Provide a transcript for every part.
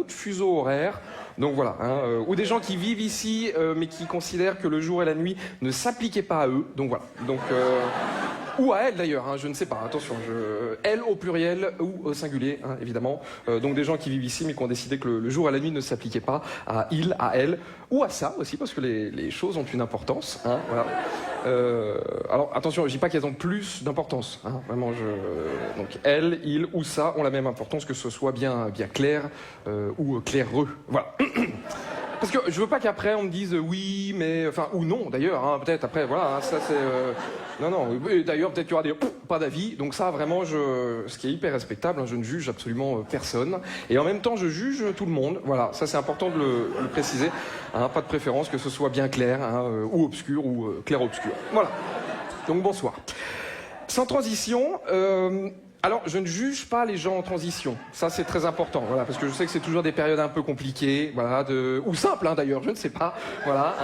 autre fuseau horaire. Donc voilà, ou des gens qui vivent ici mais qui considèrent que le jour et la nuit ne s'appliquaient pas à eux. Donc voilà. Donc, ou à elle d'ailleurs, je ne sais pas, attention, elle au pluriel ou au singulier, évidemment. Donc des gens qui vivent ici mais qui ont décidé que le jour et la nuit ne s'appliquaient pas à il, à elle, ou à ça aussi, parce que les choses ont une importance. Voilà. Alors attention, je dis pas qu'elles ont plus d'importance. Vraiment, donc elle, il ou ça ont la même importance, que ce soit bien clair ou claireux. Voilà. Parce que je veux pas qu'après on me dise oui, mais enfin ou non d'ailleurs. Peut-être après, voilà, ça c'est non. D'ailleurs peut-être qu'il y aura des pas d'avis. Donc ça vraiment, ce qui est hyper respectable. Je ne juge absolument personne. Et en même temps, je juge tout le monde. Voilà, ça c'est important de le préciser. Pas de préférence, que ce soit bien clair ou obscur ou clair-obscur. Voilà. Donc bonsoir. Sans transition. Alors, je ne juge pas les gens en transition. Ça, c'est très important, voilà, parce que je sais que c'est toujours des périodes un peu compliquées, voilà, ou simples, d'ailleurs, je ne sais pas, voilà.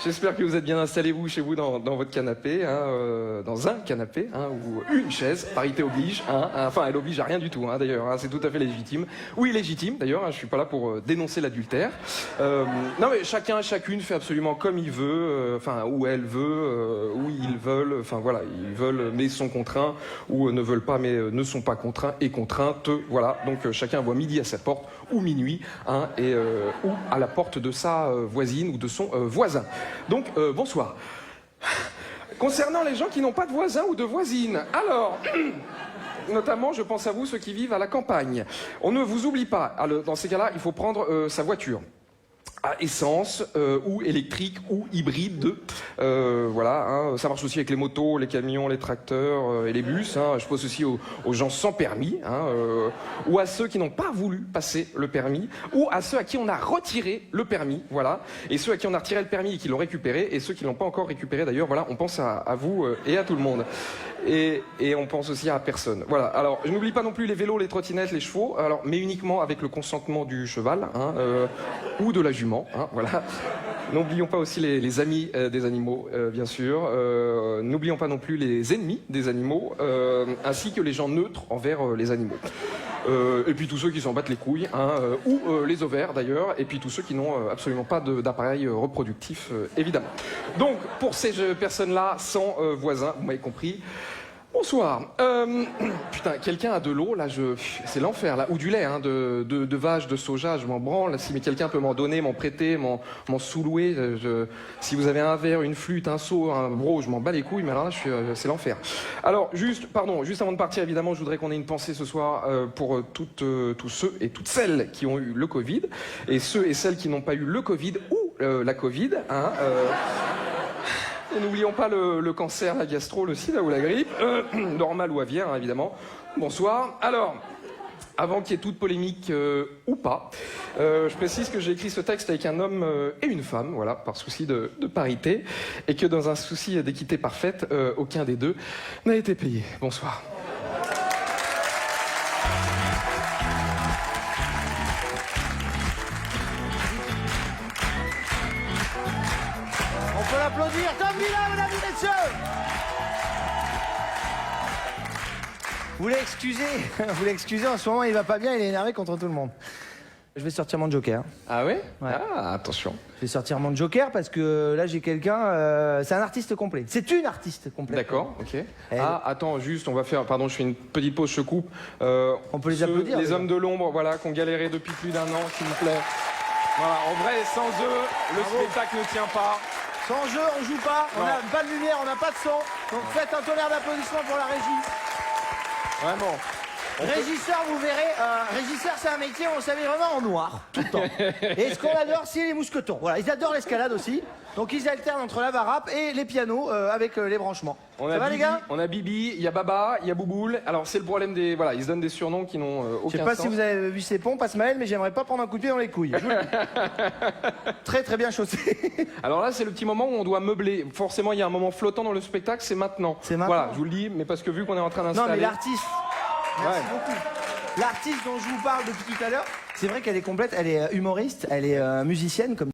J'espère que vous êtes bien installés, vous, chez vous, dans votre canapé, dans un canapé, ou une chaise, parité oblige, enfin, elle oblige à rien du tout, d'ailleurs, c'est tout à fait légitime. Oui, légitime, d'ailleurs, je suis pas là pour dénoncer l'adultère. Non, mais chacun, chacune fait absolument comme il veut, où elle veut, où ils veulent, voilà, ils veulent mais sont contraints, ou ne veulent pas mais ne sont pas contraints et contraintes, voilà. Donc chacun voit midi à sa porte, ou minuit, ou à la porte de sa voisine ou de son voisin. Donc, bonsoir. Concernant les gens qui n'ont pas de voisins ou de voisines, alors, notamment, je pense à vous, ceux qui vivent à la campagne. On ne vous oublie pas. Alors, dans ces cas-là, il faut prendre sa voiture. À essence, ou électrique, ou hybride. Voilà, ça marche aussi avec les motos, les camions, les tracteurs et les bus. Je pense aussi aux gens sans permis, ou à ceux qui n'ont pas voulu passer le permis, ou à ceux à qui on a retiré le permis, voilà. Et ceux à qui on a retiré le permis et qui l'ont récupéré, et ceux qui l'ont pas encore récupéré d'ailleurs, voilà, on pense à vous et à tout le monde. Et on pense aussi à personne. Voilà. Alors, je n'oublie pas non plus les vélos, les trottinettes, les chevaux, mais uniquement avec le consentement du cheval, ou de la jument. Voilà. N'oublions pas aussi les amis des animaux, bien sûr. N'oublions pas non plus les ennemis des animaux, ainsi que les gens neutres envers les animaux. Et puis tous ceux qui s'en battent les couilles, ou les ovaires d'ailleurs, et puis tous ceux qui n'ont absolument pas d'appareil reproductif, évidemment. Donc, pour ces personnes-là, sans voisins, vous m'avez compris. Bonsoir. Putain, quelqu'un a de l'eau, là, c'est l'enfer, là. Ou du lait, de vache, de soja, je m'en branle. Si mais quelqu'un peut m'en donner, m'en prêter, m'en sous-louer. Si vous avez un verre, une flûte, un seau, un bro, je m'en bats les couilles, mais alors là, c'est l'enfer. Alors, juste avant de partir, évidemment, je voudrais qu'on ait une pensée ce soir pour tous ceux et toutes celles qui ont eu le Covid, et ceux et celles qui n'ont pas eu le Covid ou la Covid, Et n'oublions pas le cancer, la gastro, le sida ou la grippe, normale ou aviaire, évidemment. Bonsoir. Alors, avant qu'il y ait toute polémique ou pas, je précise que j'ai écrit ce texte avec un homme et une femme, voilà, par souci de parité, et que dans un souci d'équité parfaite, aucun des deux n'a été payé. Bonsoir. On peut l'applaudir. Tom Villa, mesdames et messieurs. Vous l'excusez, en ce moment il va pas bien, il est énervé contre tout le monde. Je vais sortir mon joker. Ah ouais? Ouais. Ah, attention. Je vais sortir mon joker parce que là j'ai quelqu'un, c'est un artiste complet. C'est une artiste complète. D'accord, ok. Attends, juste, on va faire, pardon, je fais une petite pause, je coupe. On peut les applaudir. Les hommes de l'ombre, voilà, qui ont galéré depuis plus d'un an, s'il vous plaît. Voilà, en vrai, sans eux, le spectacle ne tient pas. Sans jeu, on joue pas, on n'a pas de lumière, on n'a pas de son. Donc faites un tonnerre d'applaudissements pour la régie. Vraiment. Régisseur, vous verrez, régisseur c'est un métier où on s'habille vraiment en noir, tout le temps. Et ce qu'on adore, c'est les mousquetons. Voilà, ils adorent l'escalade aussi. Donc ils alternent entre la varap et les pianos avec les branchements. Ça va les gars? On a Bibi, il y a Baba, il y a Bouboule. Alors c'est le problème des... Voilà, ils se donnent des surnoms qui n'ont aucun sens. Je sais pas si vous avez vu ses pompes, Asmaël, mais j'aimerais pas prendre un coup de pied dans les couilles. Très très bien chaussé. Alors là, c'est le petit moment où on doit meubler. Forcément, il y a un moment flottant dans le spectacle, c'est maintenant. C'est maintenant. Voilà, je vous le dis, mais parce que vu qu'on est en train d'installer... Non mais l'artiste... Merci beaucoup. L'artiste dont je vous parle depuis tout à l'heure, c'est vrai qu'elle est complète, elle est humoriste, elle est musicienne comme